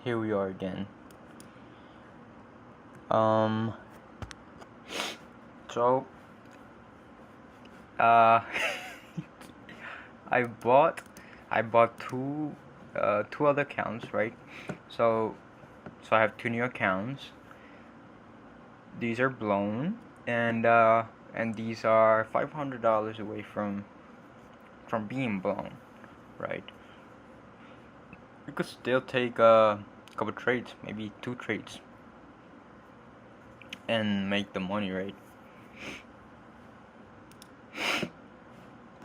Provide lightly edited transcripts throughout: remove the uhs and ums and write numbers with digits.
here we are again. Um, so, uh, I bought two other accounts, right? So I have two new accounts. These are blown, and these are $500 away from being blown, right? You could still take a couple trades, maybe 2 trades, and make the money, right?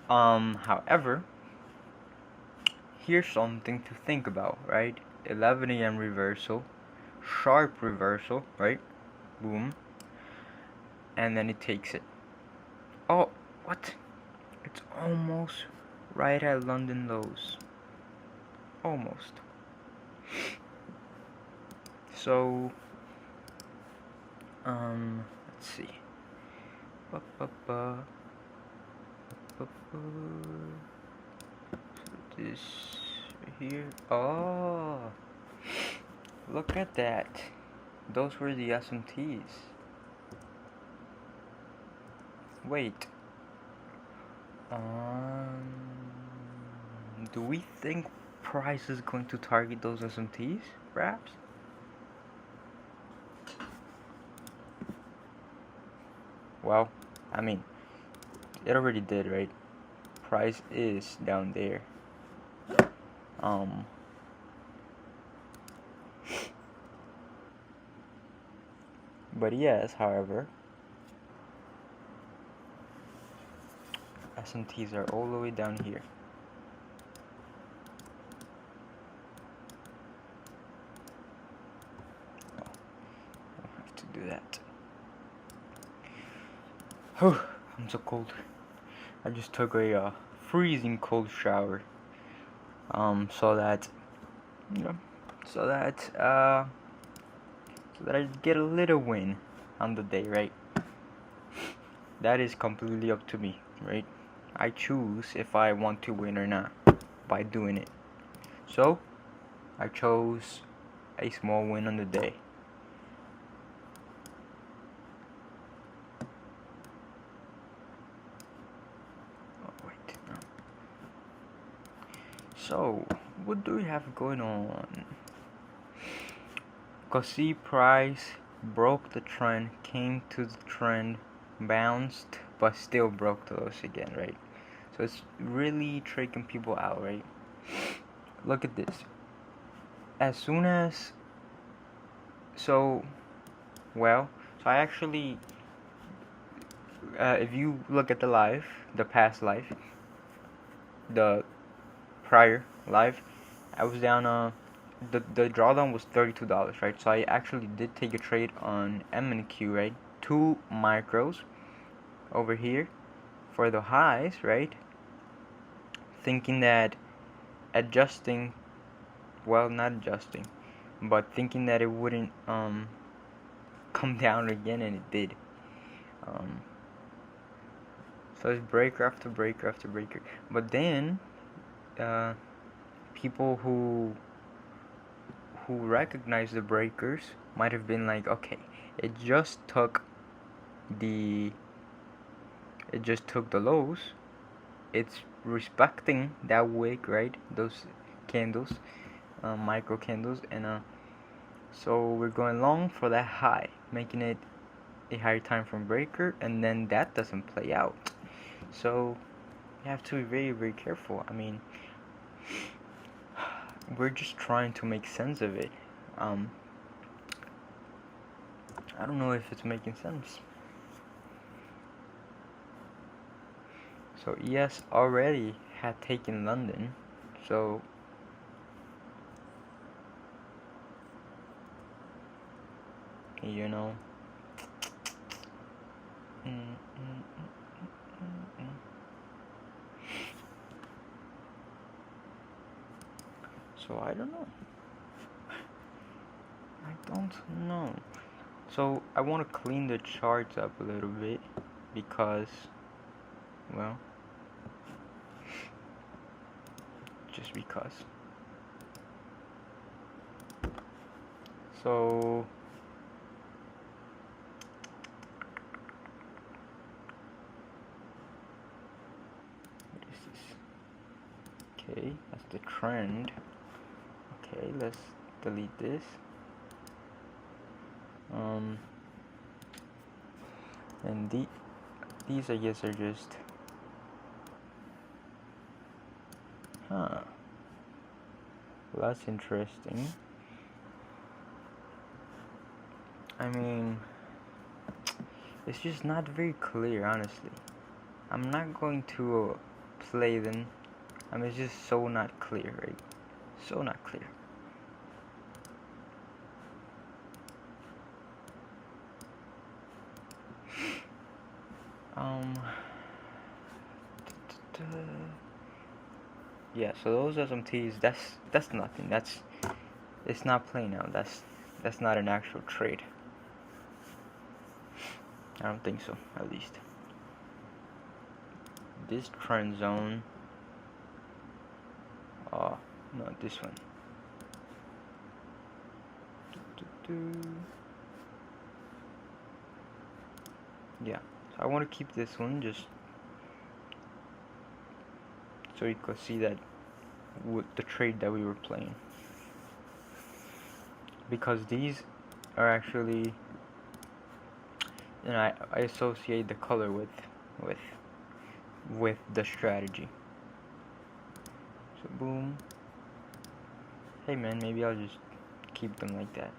However, here's something to think about, right? 11 a.m. reversal, sharp reversal, right? Boom, and then it takes it. Oh, what? It's almost right at London lows. Almost. So, let's see. This here. Oh, look at that. Those were the SMTs. Wait. Do we think price is going to target those SMTs, perhaps? Well, I mean, it already did, right? Price is down there. But yes, however, SMTs are all the way down here. Oh, I don't have to do that. Oh, I'm so cold. I just took a freezing cold shower. So that, you know, so that I get a little win on the day, right? That is completely up to me, right? I choose if I want to win or not by doing it. So, I chose a small win on the day. Oh, wait, no. So, what do we have going on? Cause price broke the trend, came to the trend, bounced, but still broke those again, right? So it's really tricking people out, right? Look at this. As soon as so I actually if you look at the past live, the prior live, I was down the drawdown was $32, right? So I actually did take a trade on M&Q, right? 2 micros over here for the highs, right? Thinking that adjusting, well, not adjusting, but thinking that it wouldn't come down again, and it did. So it's breaker after breaker after breaker. But then people who recognize the breakers might have been like, okay, it just took the lows, it's respecting that wick, right? Those candles, micro candles, and so we're going long for that high, making it a higher time frame breaker, and then that doesn't play out. So you have to be very, very careful. I mean, we're just trying to make sense of it. I don't know if it's making sense. So ES already had taken London, so you know. So I don't know. So I want to clean the charts up a little bit because, well, just because. So what is this? Okay, that's the trend. Okay, let's delete this. And these I guess are just well, that's interesting. I mean, it's just not very clear, honestly. I'm not going to play them. I mean, it's just so not clear, right? So not clear. Yeah, so those are some teas. That's nothing. It's not playing out. That's not an actual trade. I don't think so, at least. This trend zone. No, this one. Yeah, so I want to keep this one just so you could see that with the trade that we were playing, because these are actually, I associate the color with with the strategy. So boom. Hey man, maybe I'll just keep them like that.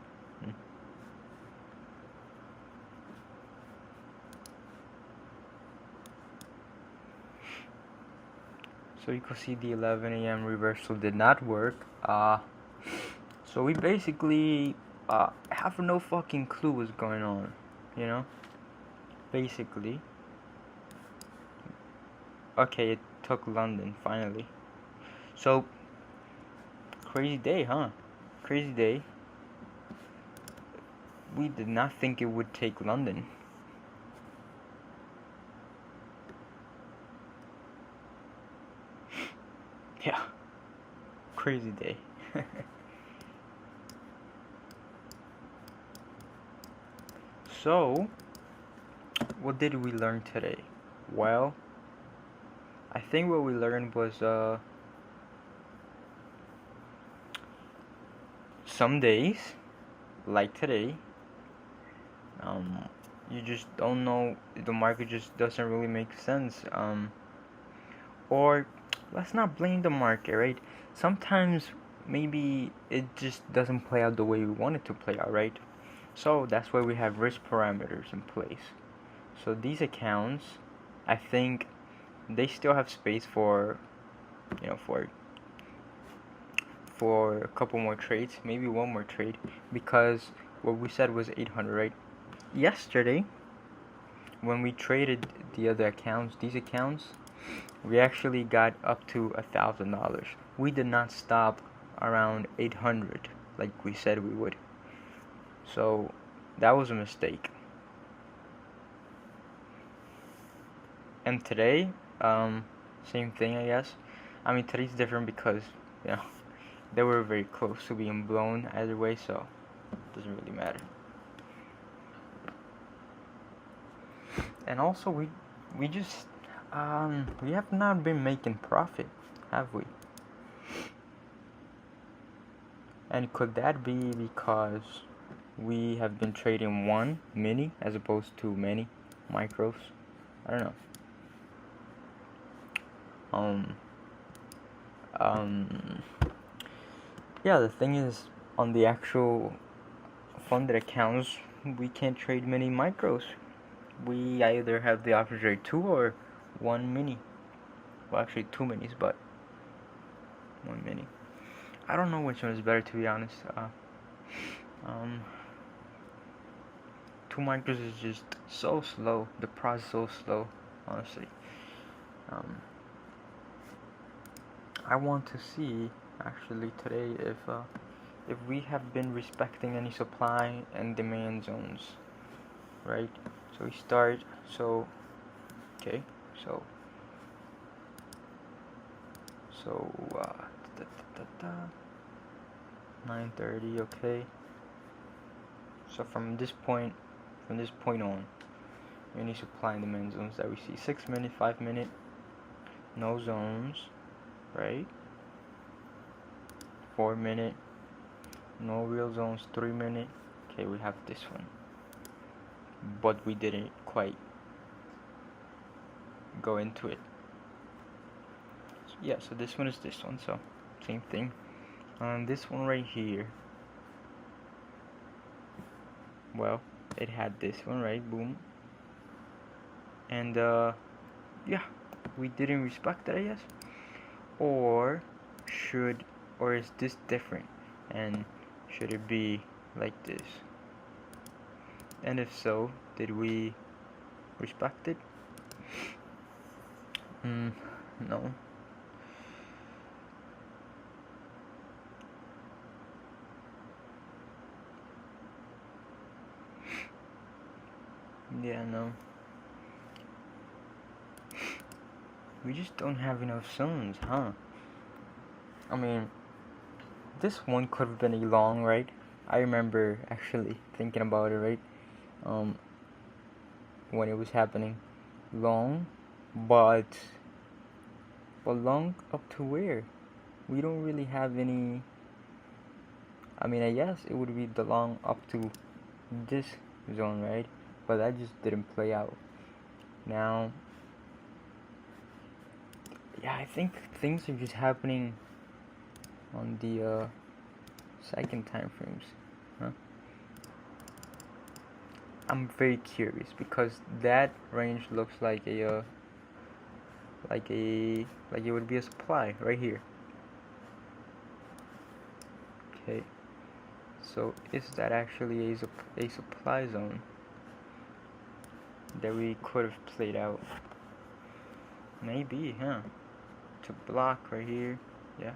So you can see the 11 a.m. reversal did not work. So we basically have no fucking clue what's going on, you know? Basically. Okay, it took London finally. So crazy day, huh? Crazy day. We did not think it would take London. Yeah. Crazy day. So, what did we learn today? Well, I think what we learned was some days, like today, you just don't know, the market just doesn't really make sense. Or let's not blame the market, right? Sometimes maybe it just doesn't play out the way we want it to play out, right? So that's why we have risk parameters in place. So these accounts, I think they still have space for, for a couple more trades, maybe one more trade, because what we said was 800, right? Yesterday, when we traded the other accounts, these accounts, we actually got up to $1,000. We did not stop around 800 like we said we would. So that was a mistake. And today, same thing, I guess. I mean, today's different because, you know, they were very close to being blown either way, so it doesn't really matter. And also, we just we have not been making profit, have we? And could that be because we have been trading one mini as opposed to many micros? I don't know. Yeah, the thing is, on the actual funded accounts, we can't trade many micros. We either have the option to trade two or one mini. Well, actually, two minis, but one mini. I don't know which one is better, to be honest. Two micros is just so slow. The process is so slow, honestly. I want to see actually today if we have been respecting any supply and demand zones, right? So we start. So okay. So 9:30. Okay. So from this point on, any supply and demand zones that we see: 6 minute, 5 minute, no zones, right? 4 minute, no real zones. 3 minute. Okay, we have this one, but we didn't quite go into it. So, yeah, so this one is this one, so same thing. This one right here, well, it had this one, right? Boom. And yeah, we didn't respect that, I guess. Or is this different? And should it be like this? And if so, did we respect it? No. Yeah, no. We just don't have enough zones, huh? I mean, this one could have been a long, right? I remember actually thinking about it, right? When it was happening. Long, but long up to where? We don't really have any. I mean, I guess it would be the long up to this zone, right? But that just didn't play out. Now, yeah, I think things are just happening on the second time frames, huh? I'm very curious because that range looks like a like it would be a supply right here. Okay, so is that actually a supply zone that we could have played out? Maybe, huh? To block right here, yeah.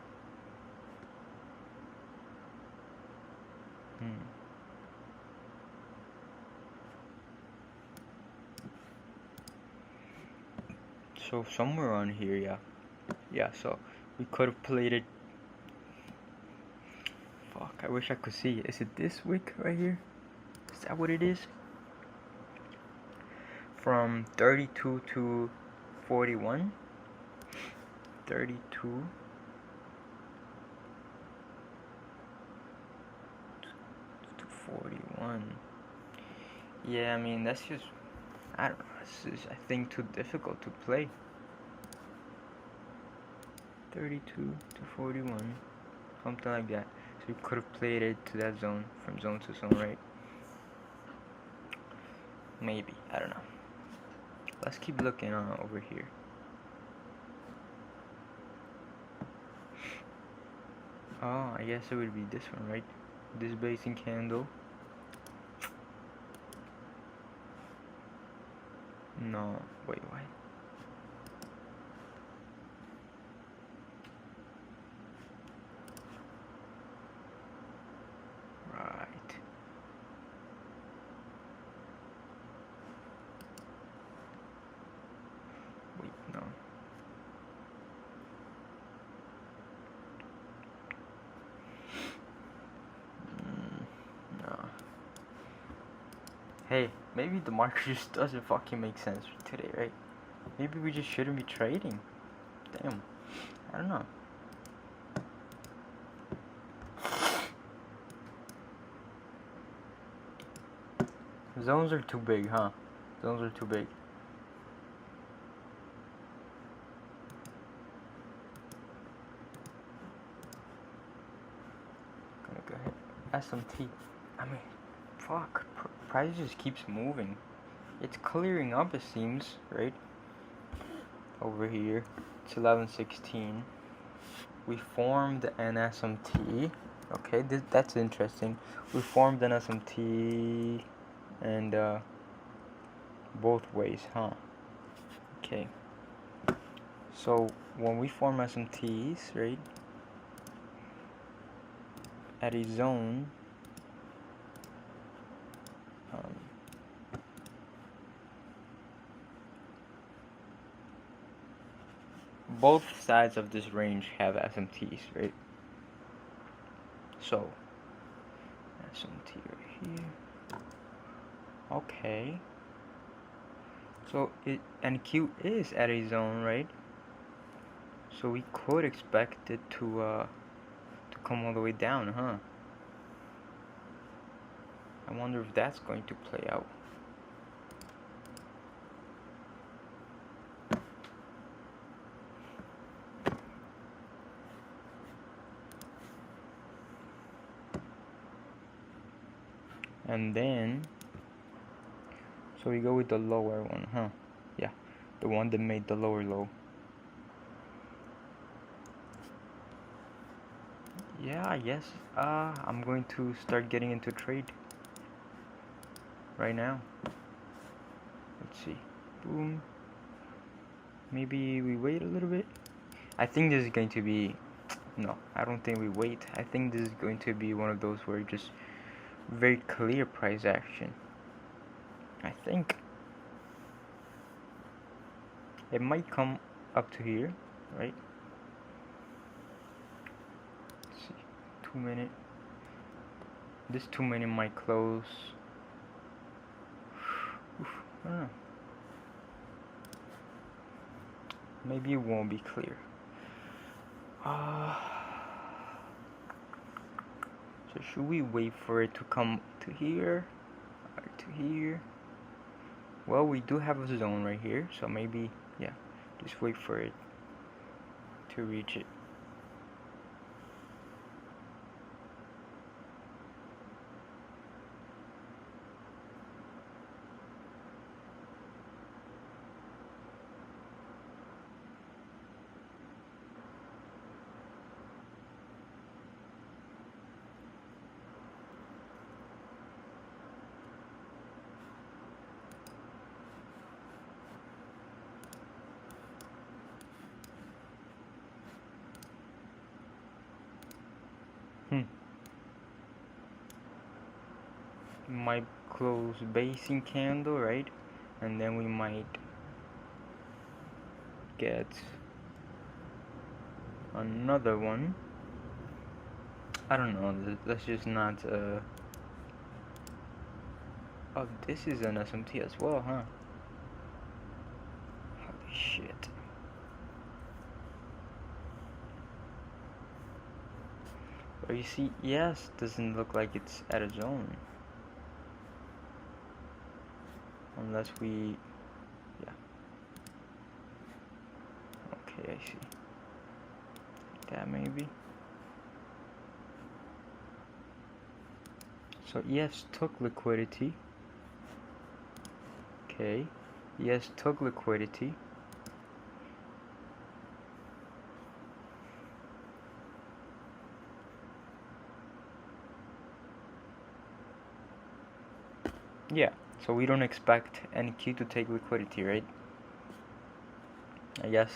So somewhere on here, yeah. So we could have played it. Fuck, I wish I could see. Is it this wick right here? Is that what it is? From 32 to 41. 32 to 41. Yeah, I mean that's just, I don't know. This is, I think, too difficult to play. 32 to 41, something like that. So we could have played it to that zone, from zone to zone, right? Maybe, I don't know. Let's keep looking over here. Oh, I guess it would be this one, right? This basing candle. No, wait, what? Right. Wait, no. No. Hey, maybe the market just doesn't fucking make sense today, right? Maybe we just shouldn't be trading. Damn. I don't know. Zones are too big, huh? Zones are too big. Gonna go ahead. SMT. I mean, fuck. Price just keeps moving. It's clearing up, it seems, right? Over here. It's 11:16. We formed an SMT. Okay, that's interesting. We formed an SMT and both ways, huh? Okay. So when we form SMTs, right, at a zone, both sides of this range have SMTs, right? So SMT right here, Okay. So it and Q is at a zone, right? So we could expect it to come all the way down, huh? I wonder if that's going to play out. And then, so we go with the lower one, huh? Yeah, the one that made the lower low. Yeah, I guess I'm going to start getting into trade right now. Let's see. Boom. Maybe we wait a little bit. I think this is going to be, no, I don't think we wait. I think this is going to be one of those where just very clear price action. I think it might come up to here, right? Let's see. 2 minute. This 2 minute might close. Oof, I don't know. Maybe it won't be clear. So should we wait for it to come to here or to here? Well, we do have a zone right here, so maybe, yeah, just wait for it to reach it. Might close basing candle, right? And then we might get another one. I don't know. Let's just not. Oh, this is an SMT as well, huh? Holy shit. But you see, yes, doesn't look like it's at a zone. Unless we, yeah. Okay, I see. That maybe. So ES took liquidity. Okay. ES took liquidity. Yeah. So we don't expect NQ to take liquidity, right? I guess.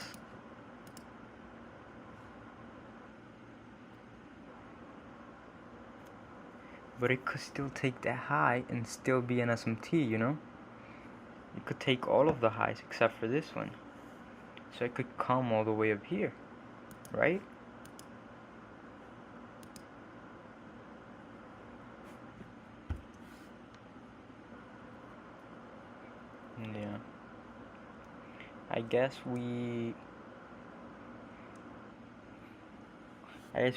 But it could still take that high and still be an SMT, you know? It could take all of the highs except for this one. So it could come all the way up here, right? Yeah. I guess we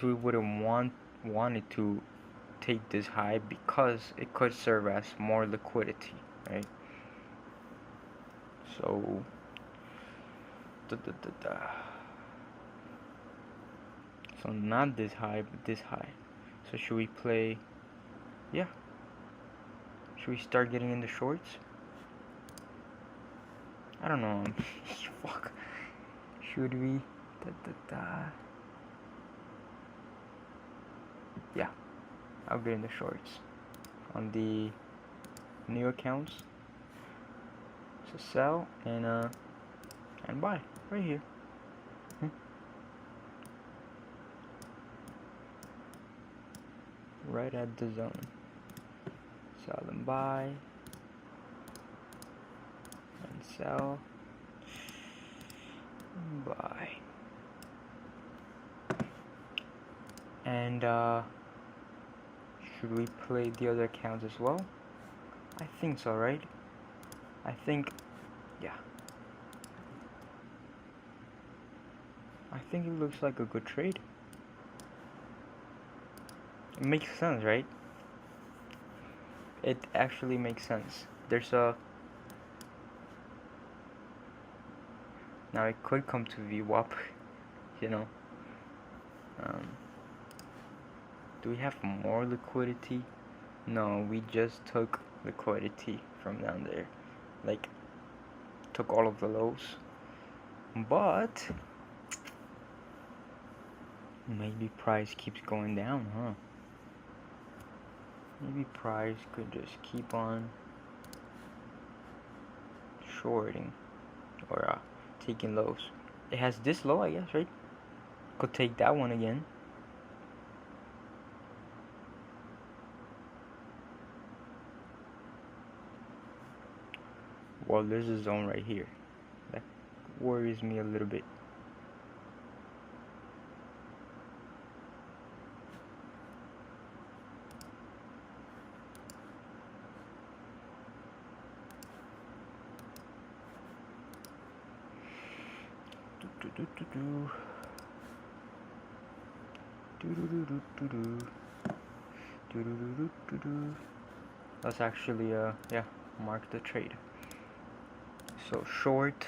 wouldn't want it to take this high because it could serve as more liquidity, right? So so not this high, but this high. So should we play? Yeah. Should we start getting in the shorts? I don't know. Fuck. Should we? Yeah. I'll get in the shorts on the new accounts. So sell and buy right here. Right at the zone. Sell and buy. And sell. And buy. And should we play the other accounts as well? I think so, right? I think, yeah. I think it looks like a good trade. It makes sense, right? It actually makes sense. There's a... Now it could come to VWAP, you know. Um, do we have more liquidity? No, we just took liquidity from down there. Like, took all of the lows. But maybe price keeps going down, huh? Maybe price could just keep on shorting or taking lows. It has this low, I guess, right? Could take that one again. Well, there's a zone right here. That worries me a little bit. Let's actually yeah, mark the trade. So short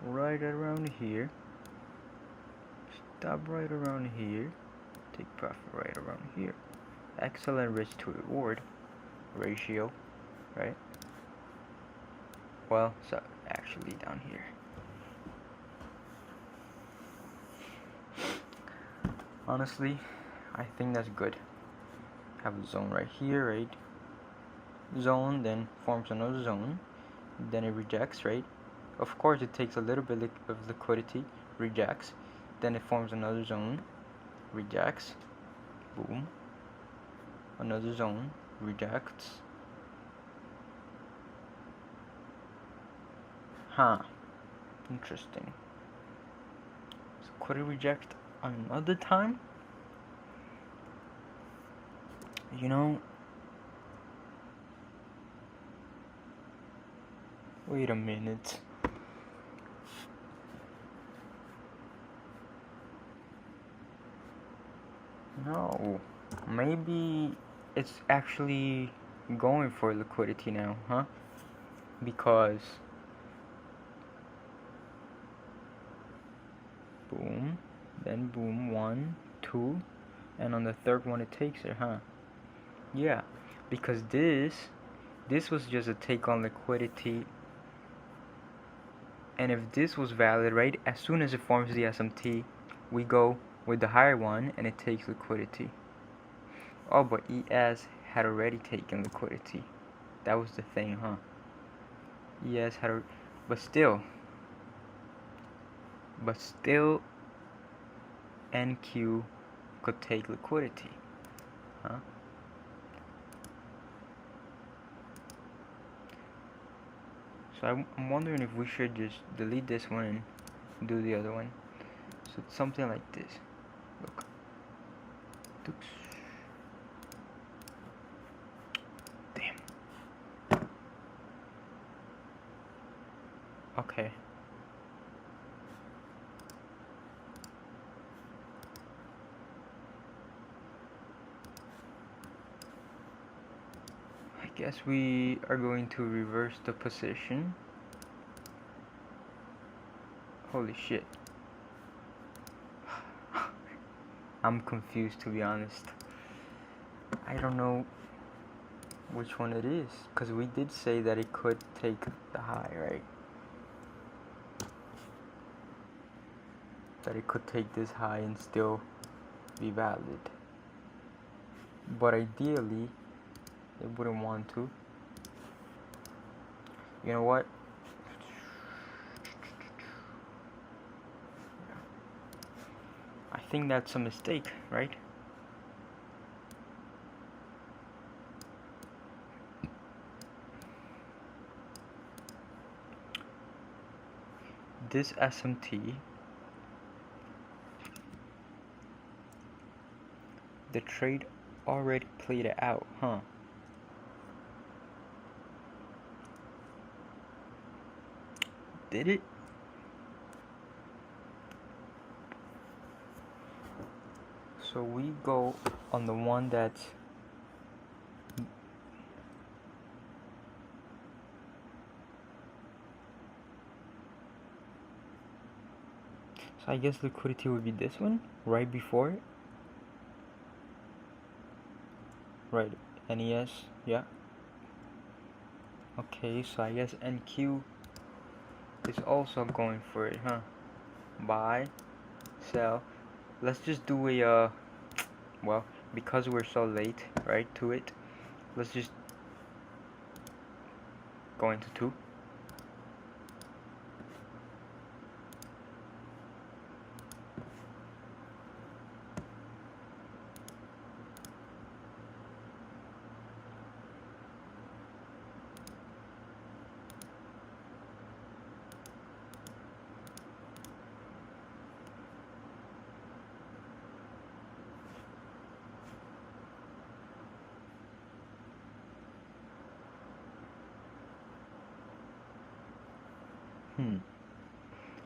right around here, stop right around here, take profit right around here. Excellent risk to reward ratio, right? Well, so actually down here. Honestly, I think that's good. Have a zone right here, right? Zone, then forms another zone, then it rejects, right? Of course, it takes a little bit of liquidity, rejects, then it forms another zone, rejects, boom, another zone, rejects. Huh, interesting. So could it reject another time? You know, wait a minute. No, maybe it's actually going for liquidity now, huh? Because boom, then boom, 1, 2, and on the third one it takes it, huh? Yeah, because this was just a take on liquidity, and if this was valid, right, as soon as it forms the SMT, we go with the higher one and it takes liquidity. Oh, but ES had already taken liquidity. That was the thing, huh? ES had but still NQ could take liquidity, huh? So I'm wondering if we should just delete this one and do the other one. So it's something like this. Look. Damn. Okay. I guess we are going to reverse the position. Holy shit. I'm confused, to be honest. I don't know which one it is, because we did say that it could take the high, right? That it could take this high and still be valid. But ideally, it wouldn't want to. You know what? I think that's a mistake, right? This SMT, the trade already played it out, huh? Did it? So we go on the one that's so I guess liquidity would be this one right before it. Right, NES, yeah. Okay, so I guess NQ is also going for it, huh? Buy, sell. Let's just do a well, because we're so late, right, to it. Let's just go into 2.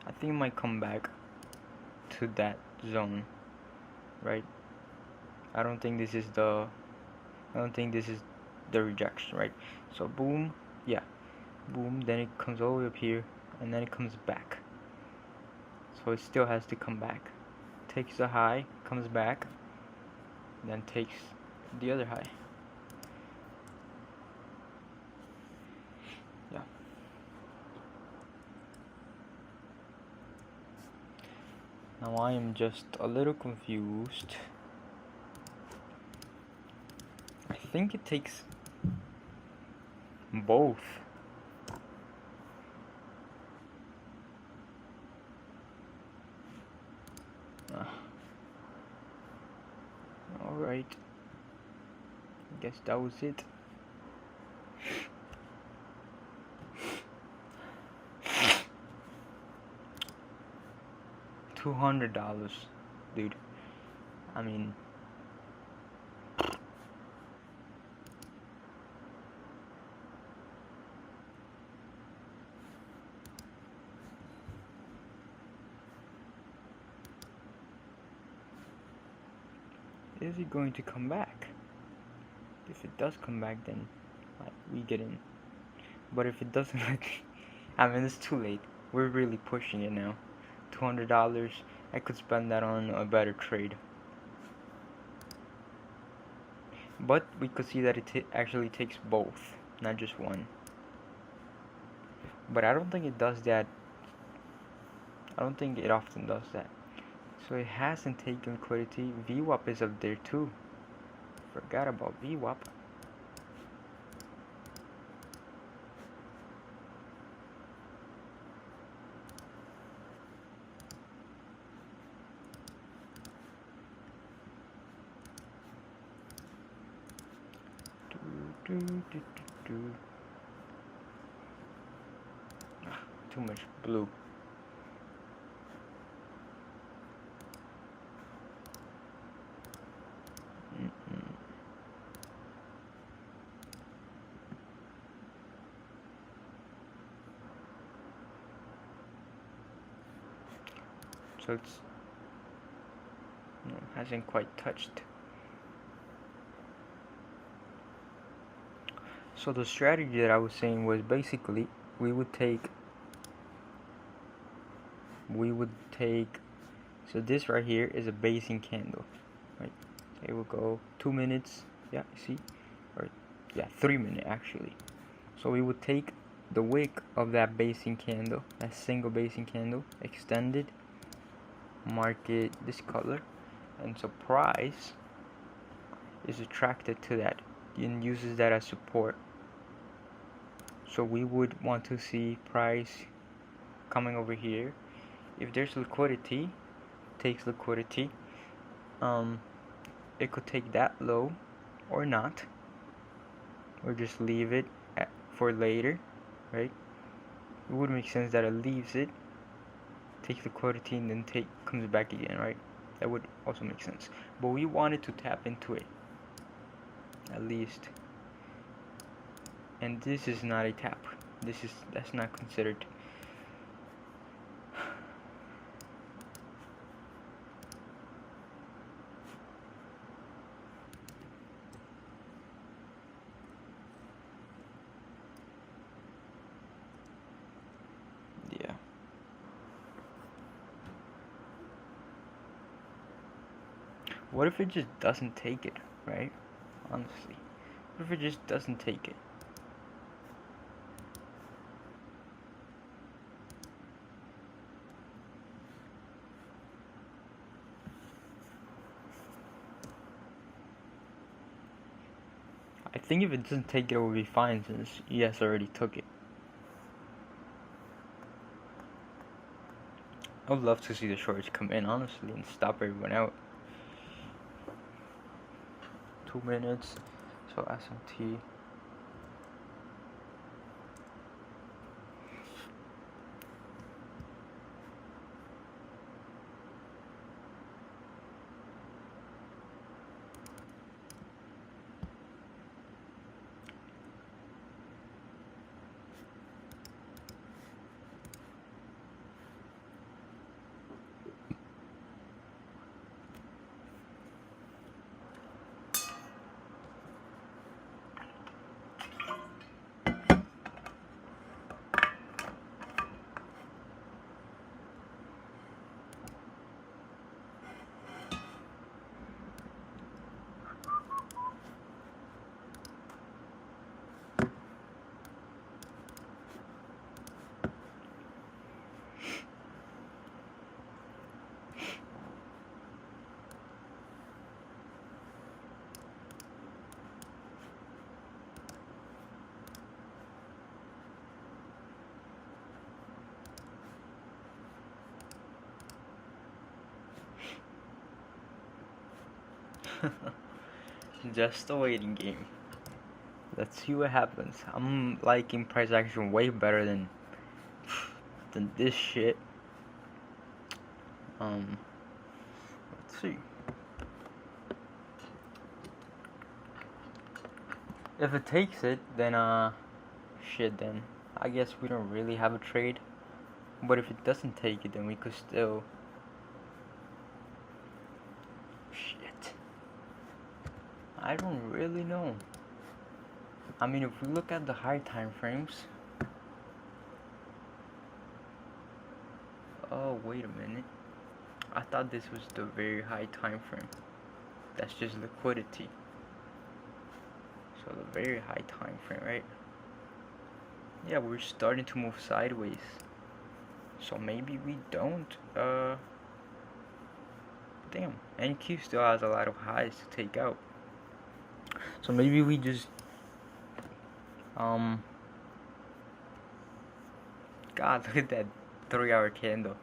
I think it might come back to that zone, right? I don't think this is the rejection, right? So boom, yeah, boom, then it comes all the way up here, and then it comes back. So it still has to come back. Takes the high, comes back, then takes the other high. Yeah. Now I am just a little confused. I think it takes both. Alright. I guess that was it. $200, dude. I mean, is it going to come back? If it does come back, then we get in. But if it doesn't, I mean, it's too late. We're really pushing it now. $200. I could spend that on a better trade. But we could see that it actually takes both, not just one. But I don't think it does that. I don't think it often does that. So it hasn't taken liquidity. VWAP is up there too. Forgot about VWAP. Too much blue. So it's hasn't quite touched. So the strategy that I was saying was basically we would take so this right here is a basing candle, right? It will go 2 minutes, yeah, see, or yeah, 3 minutes actually. So we would take the wick of that basing candle, that single basing candle, extend it, mark it this color, and so price is attracted to that and uses that as support. So we would want to see price coming over here. If there's liquidity, takes liquidity, it could take that low or not, or just leave it for later, right? It would make sense that it leaves it, takes liquidity, and then comes back again, right? That would also make sense. But we wanted to tap into it, at least. And this is not a tap. That's not considered. What if it just doesn't take it, right? Honestly. What if it just doesn't take it? I think if it doesn't take it, it will be fine since ES already took it. I would love to see the shorts come in, honestly, and stop everyone out. 2 minutes. So SMT. Just a waiting game. Let's see what happens. I'm liking price action way better than this shit. Let's see. If it takes it, then shit. Then I guess we don't really have a trade. But if it doesn't take it, then we could still. Shit. I don't really know. I mean, if we look at the high time frames. Oh, wait a minute. I thought this was the very high time frame. That's just liquidity. So the very high time frame, right? Yeah, we're starting to move sideways. So maybe we don't. Damn. NQ still has a lot of highs to take out. So maybe we just God, look at that 3-hour candle.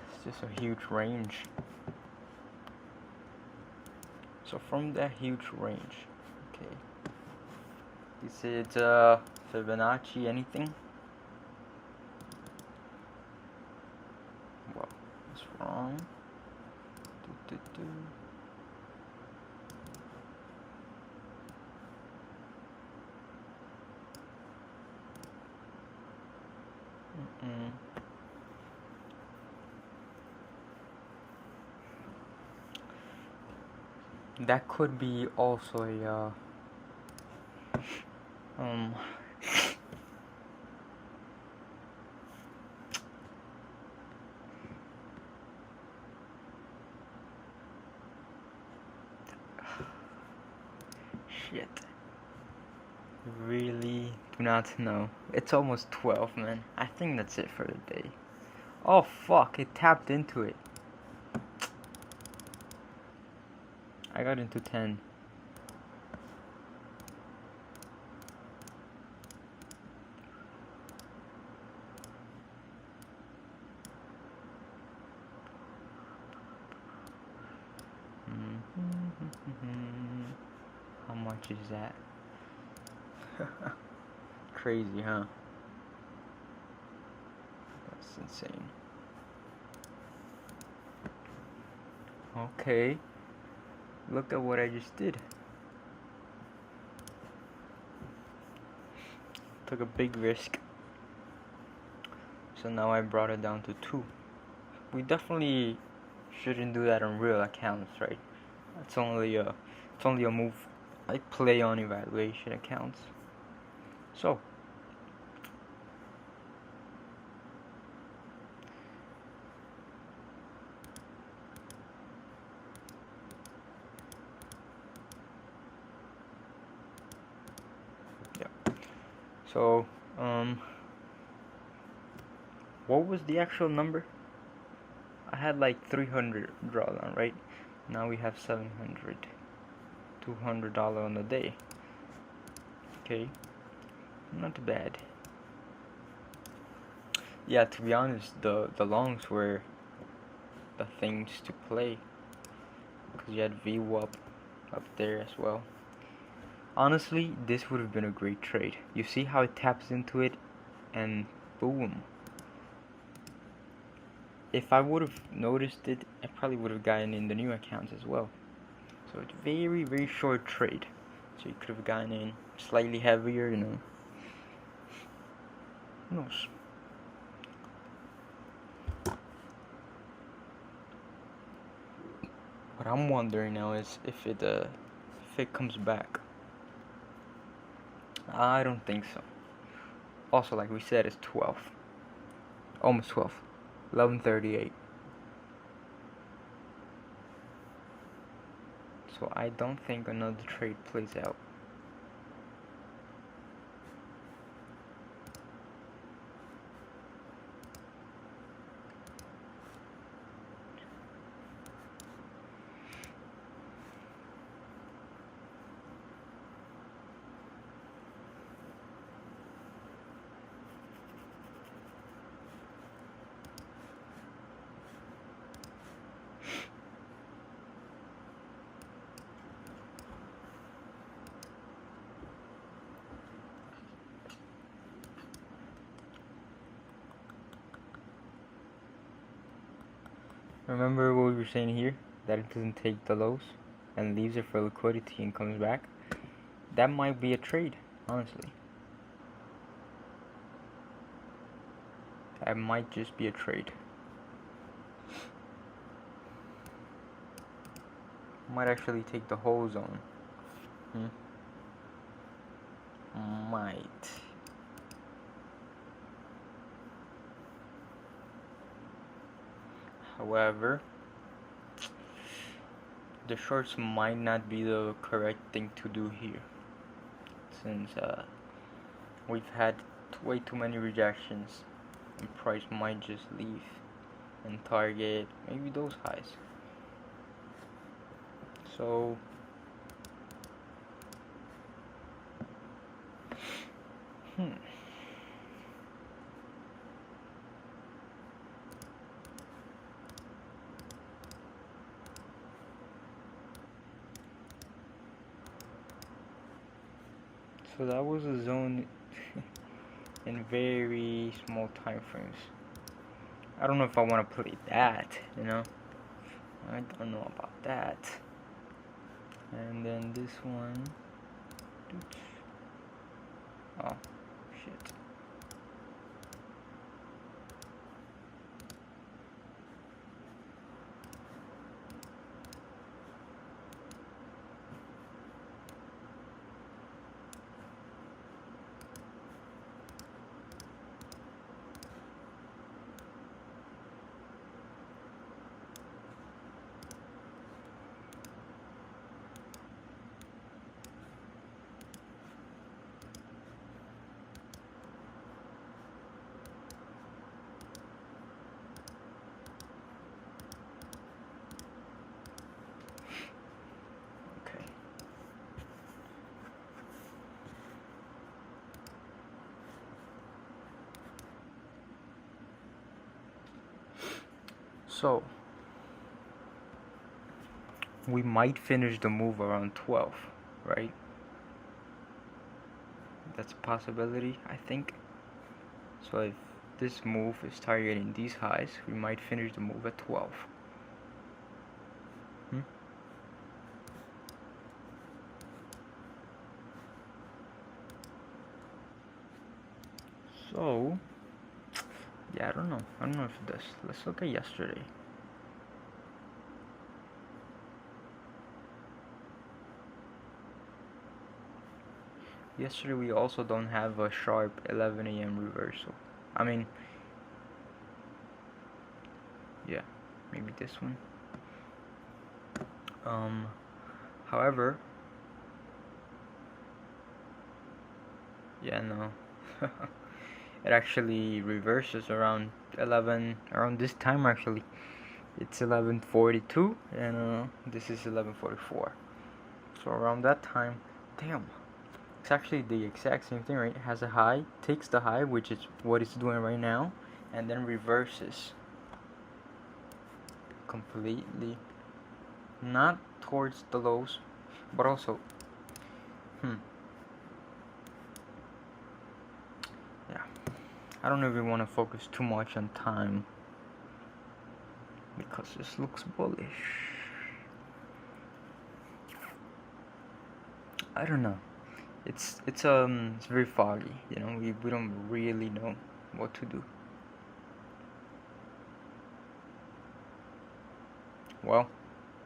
It's just a huge range. So from that huge range, okay. Is it Fibonacci anything? Well, what's wrong? That could be also a shit. Really do not know. It's almost 12, man. I think that's it for the day. Oh fuck, it tapped into it. I got into 10. How much is that? Crazy, huh? That's insane. Okay. Look at what I just did. Took a big risk. So now I brought it down to 2. We definitely shouldn't do that on real accounts, right? It's only a move I play on evaluation accounts. So So, what was the actual number? I had like 300 drawdown, right? Now we have 700. $200 on the day. Okay, not bad. Yeah, to be honest, the longs were the things to play because you had VWAP up there as well. Honestly, this would have been a great trade. You see how it taps into it, and boom. If I would have noticed it, I probably would have gotten in the new accounts as well. So it's very, very short trade. So you could have gotten in slightly heavier, you know. Who knows? What I'm wondering now is if it comes back. I don't think so. Also, like we said, it's 12. Almost 12. 11:38. So I don't think another trade plays out. Remember what we were saying here? That it doesn't take the lows and leaves it for liquidity and comes back? That might be a trade, honestly. That might just be a trade. Might actually take the whole zone. Might. However, the shorts might not be the correct thing to do here, since we've had way too many rejections, and price might just leave and target maybe those highs. So So that was a zone in very small time frames. I don't know if I want to play that, you know. I don't know about that. And then this one. Oh, shit. Okay. So we might finish the move around 12, right? That's a possibility, I think. So if this move is targeting these highs, we might finish the move at 12. So, yeah, I don't know. I don't know if it does. Let's look at yesterday. Yesterday we also don't have a sharp 11 a.m. reversal. I mean, yeah, maybe this one. However, yeah, no. It actually reverses around 11, around this time actually. It's 11:42 and this is 11:44. So around that time, damn. It's actually the exact same thing, right? It has a high, takes the high, which is what it's doing right now, and then reverses completely. Not towards the lows, but also, yeah. I don't even want to focus too much on time because this looks bullish. I don't know. It's very foggy. You know, we don't really know what to do. Well,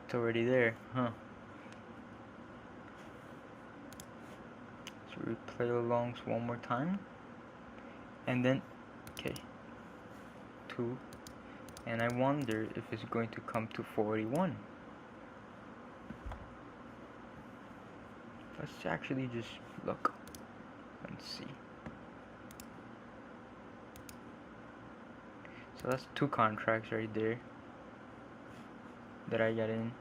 it's already there, huh? So we play alongs one more time, and then, okay, 2, and I wonder if it's going to come to 41. Let's actually just look and see. So that's 2 contracts right there that I got in.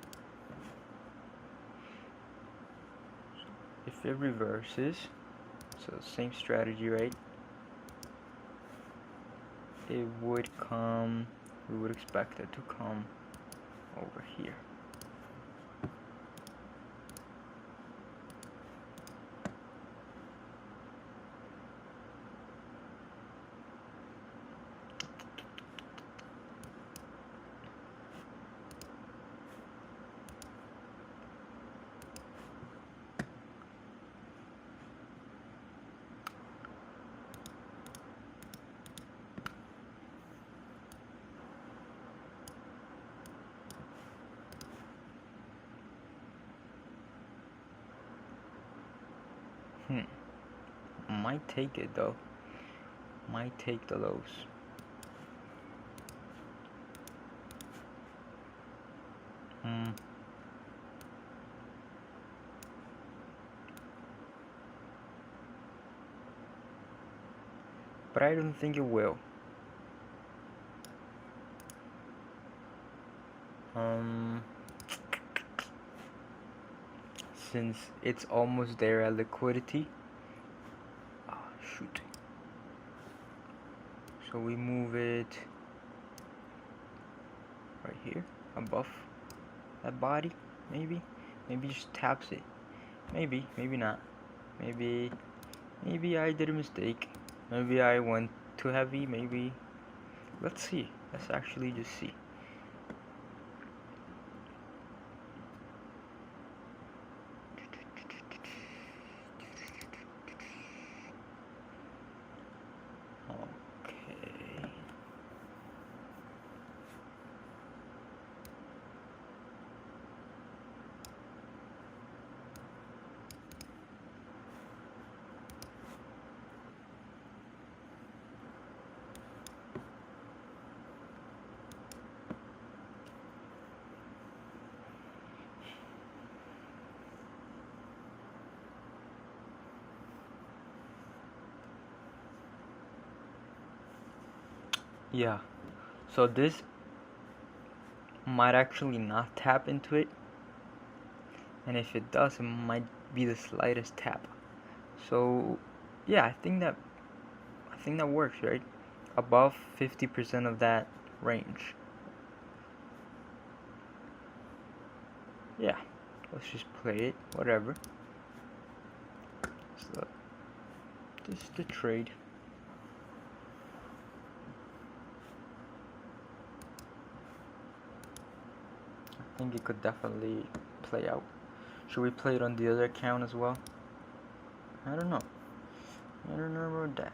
If it reverses, so same strategy, right? It would come, we would expect it to come over here. Might take it though. Might take the lows. But I don't think it will. Since it's almost there at liquidity. Oh, shoot. So we move it right here, above that body, maybe? Maybe just taps it. Maybe, maybe not. Maybe I did a mistake. Maybe I went too heavy, maybe. Let's see. Let's actually just see. Yeah, so this might actually not tap into it, and if it does, it might be the slightest tap. So yeah, I think that works, right? Above 50% of that range. Yeah, let's just play it, whatever. So this is the trade. I think it could definitely play out. Should we play it on the other account as well? I don't know. I don't know about that.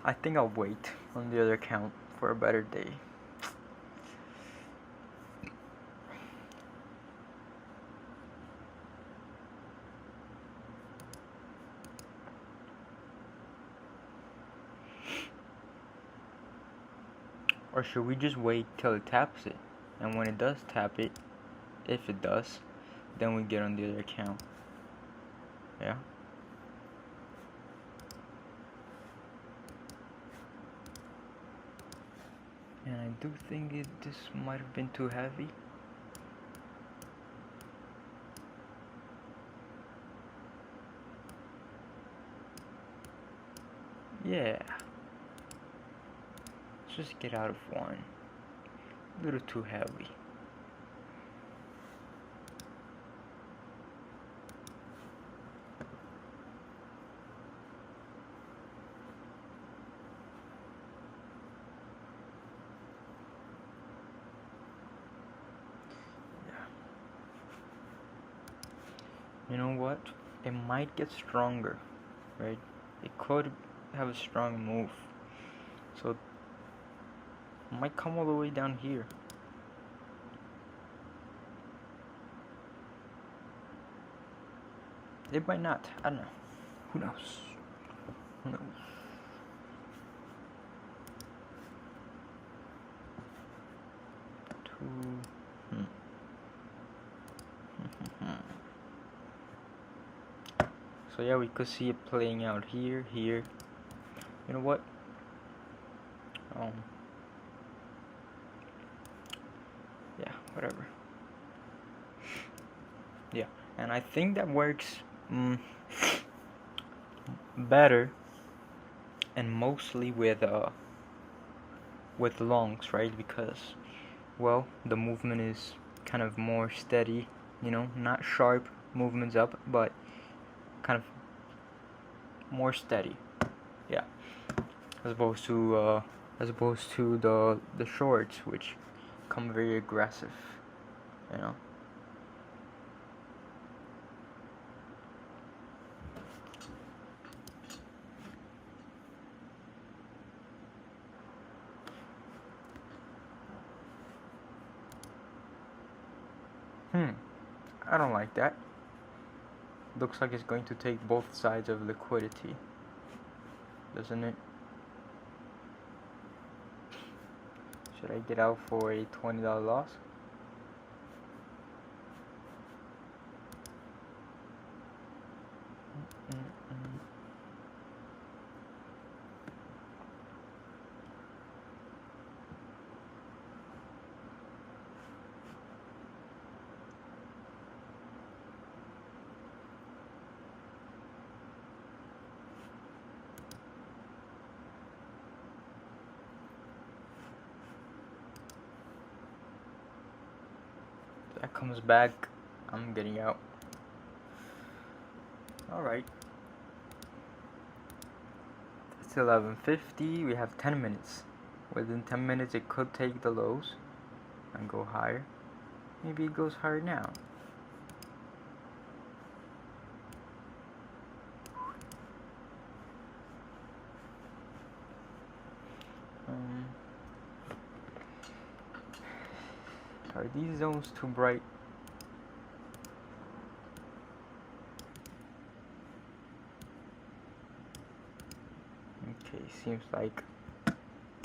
I think I'll wait on the other account for a better day. Or should we just wait till it taps it? And when it does tap it, if it does, then we get on the other account. Yeah. And I do think this might have been too heavy. Yeah. Let's just get out of one. A little too heavy. You know what? It might get stronger, right? It could have a strong move. So it might come all the way down here. It might not. I don't know. Who knows? Who knows? So yeah, we could see it playing out here, here. You know what? Yeah, whatever. Yeah, and I think that works better and mostly with longs, right? Because, well, the movement is kind of more steady, you know, not sharp movements up, but kind of more steady. Yeah, as opposed to the shorts, which come very aggressive, you know. I don't like that. Looks like it's going to take both sides of liquidity, doesn't it? Should I get out for a $20 loss? That comes back, I'm getting out. Alright. It's 11:50, we have 10 minutes. Within 10 minutes it could take the lows and go higher. Maybe it goes higher now. Are these zones too bright? Okay, seems like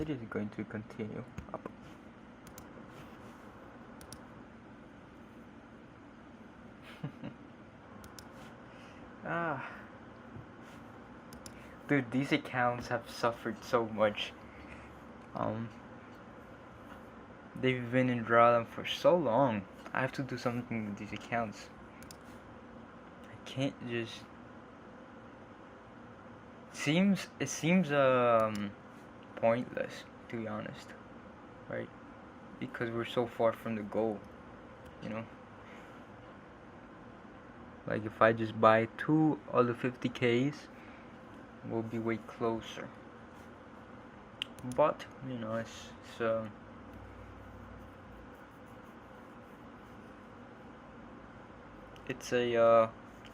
it is going to continue up. Dude, these accounts have suffered so much. They've been in drawdown for so long. I have to do something with these accounts. I can't just. It seems pointless, to be honest, right? Because we're so far from the goal, you know. Like if I just buy 2 of the 50Ks, we'll be way closer. But you know, it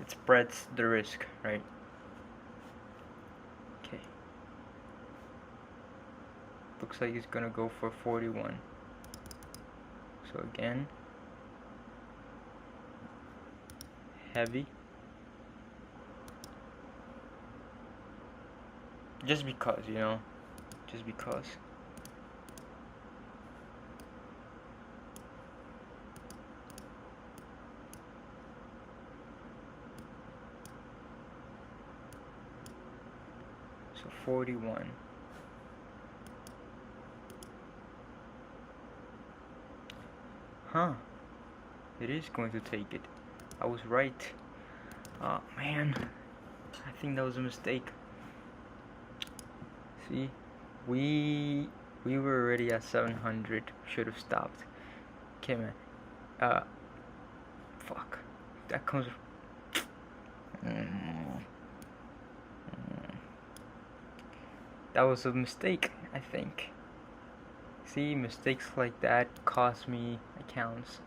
spreads the risk, right? Okay. Looks like it's gonna go for 41. So again, heavy. Just because, you know, just because. So 41. Huh. It is going to take it. I was right. Oh man. I think that was a mistake. See? We were already at 700. Should have stopped. Okay, man. Fuck. That comes. That was a mistake, I think. See, mistakes like that cost me accounts.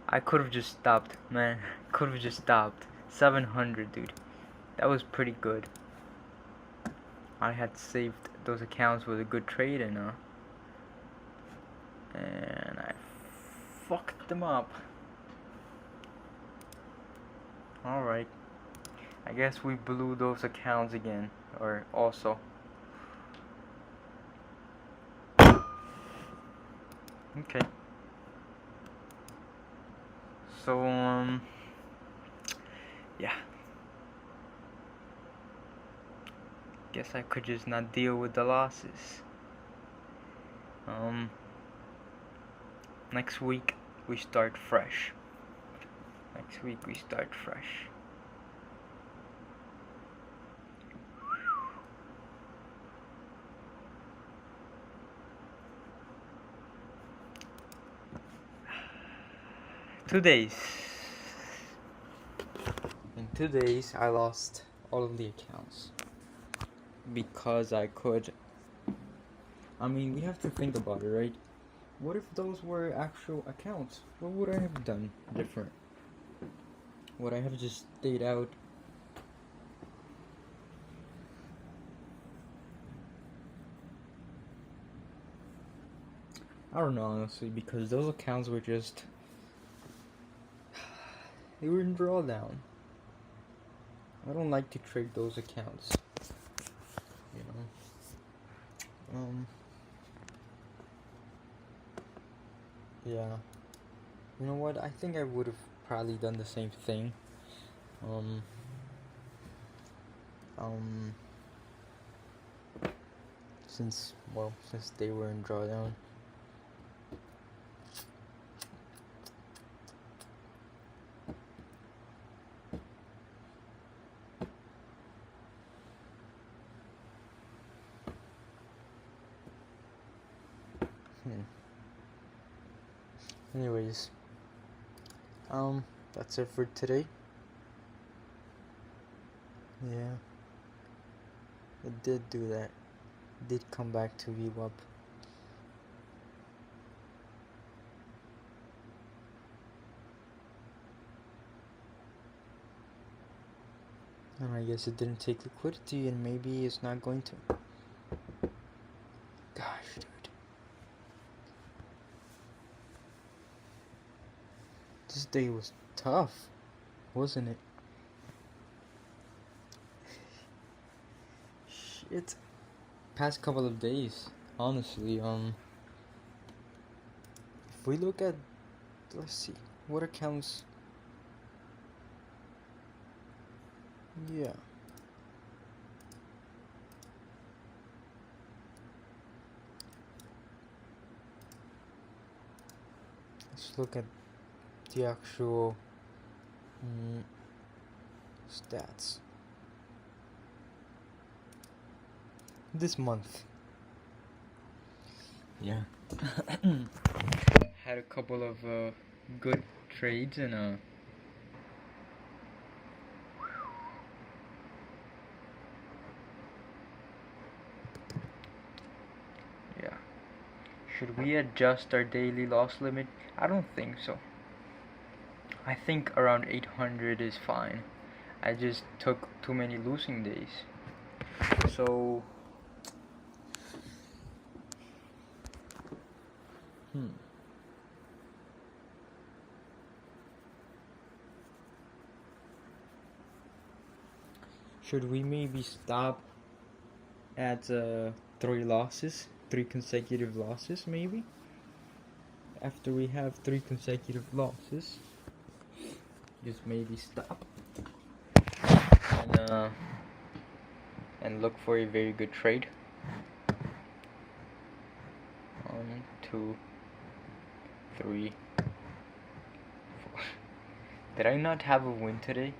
I could have just stopped, man. Could have just stopped. 700, dude. That was pretty good. I had saved those accounts with a good trade, and I fucked them up. Alright. I guess we blew those accounts again. Or also. Okay. So, yeah. Guess I could just not deal with the losses. Next week we start fresh. Next week we start fresh. In 2 days I lost all of the accounts because I could. I mean, we have to think about it, right? What if those were actual accounts? What would I have done different? Would I have just stayed out? I don't know, honestly, because those accounts were just. They were in drawdown. I don't like to trade those accounts. You know? Yeah. You know what? I think I would have probably done the same thing. Since they were in drawdown. Anyways, that's it for today. Yeah, it did do that. It did come back to Eval. And I guess it didn't take liquidity, and maybe it's not going to. Gosh, dude. This day was tough, wasn't it? Shit. Past couple of days, honestly, if we look at, let's see, what accounts, yeah. Let's look at the actual stats. This month. Yeah. Had a couple of good trades and yeah. Should we adjust our daily loss limit? I don't think so. I think around 800 is fine. I just took too many losing days. So should we maybe stop at 3 consecutive losses, maybe? After we have 3 consecutive losses, just maybe stop. And and look for a very good trade. 1, 2, 3, 4. Did I not have a win today?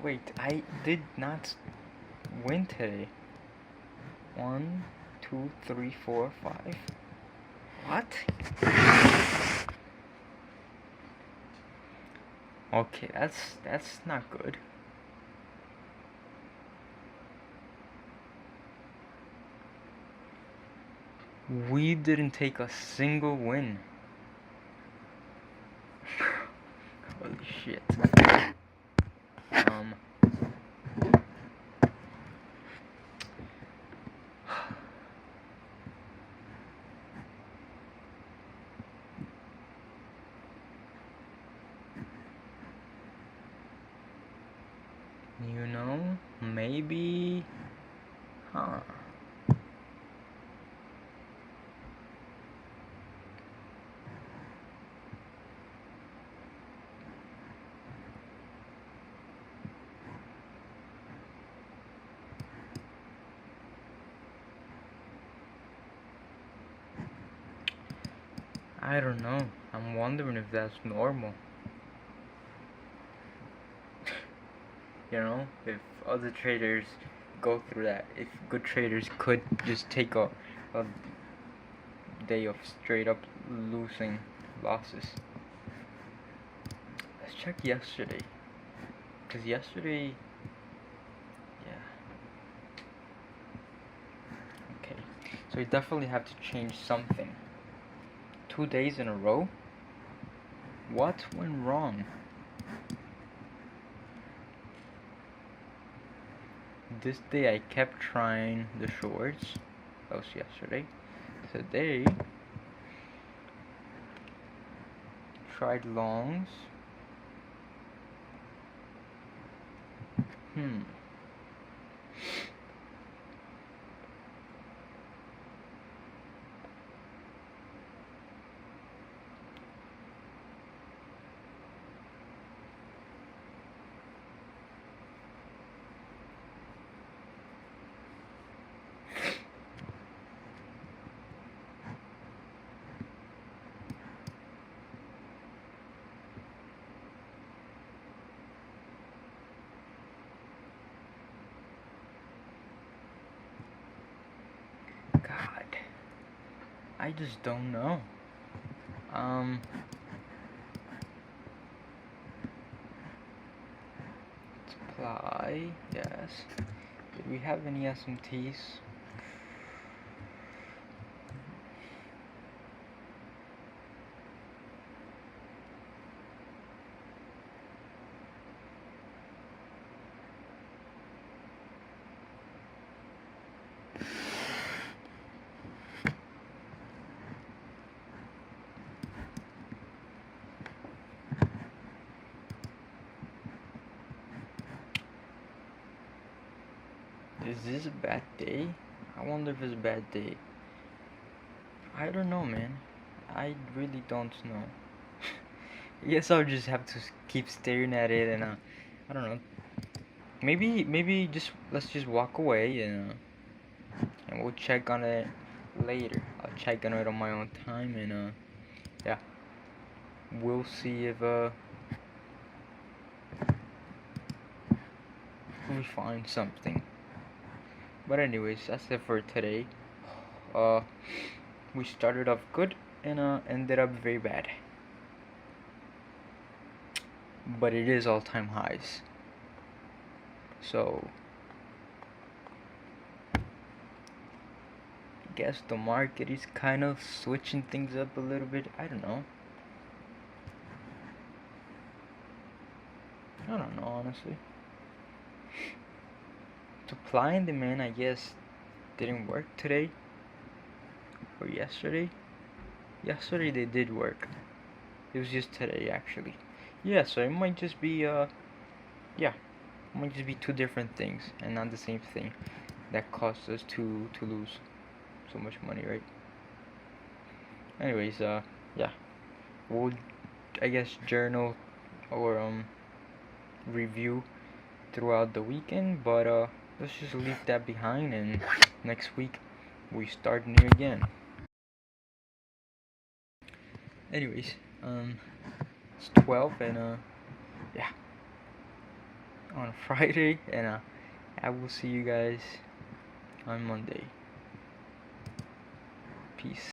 Wait, I did not win today. 1, 2, 3, 4, 5. What? Okay, that's not good. We didn't take a single win. Holy shit. You know, maybe, huh? I don't know. I'm wondering if that's normal. You know, if other traders go through that, if good traders could just take a day of straight up losses. Let's check yesterday, because yesterday, yeah. Okay, so we definitely have to change something. 2 days in a row? What went wrong? This day I kept trying the shorts. That was yesterday. Today, tried longs. God, I just don't know. Supply, yes. Did we have any SMTs? Is this a bad day? I wonder if it's a bad day. I don't know, man. I really don't know. I guess I'll just have to keep staring at it and I don't know. Maybe just let's just walk away and we'll check on it later. I'll check on it on my own time and yeah. We'll see if we find something. But anyways, that's it for today. We started off good and ended up very bad. But it is all-time highs. So I guess the market is kind of switching things up a little bit. I don't know, honestly. Supply and demand, I guess, didn't work today or yesterday. Yesterday they did work. It was just today, actually. Yeah, so it might just be yeah, it might just be two different things and not the same thing that caused us to lose so much money, right? Anyways, yeah, we'll, I guess, journal or review throughout the weekend, but let's just leave that behind, and next week we start new again. Anyways, it's 12, and yeah, on Friday, and I will see you guys on Monday. Peace.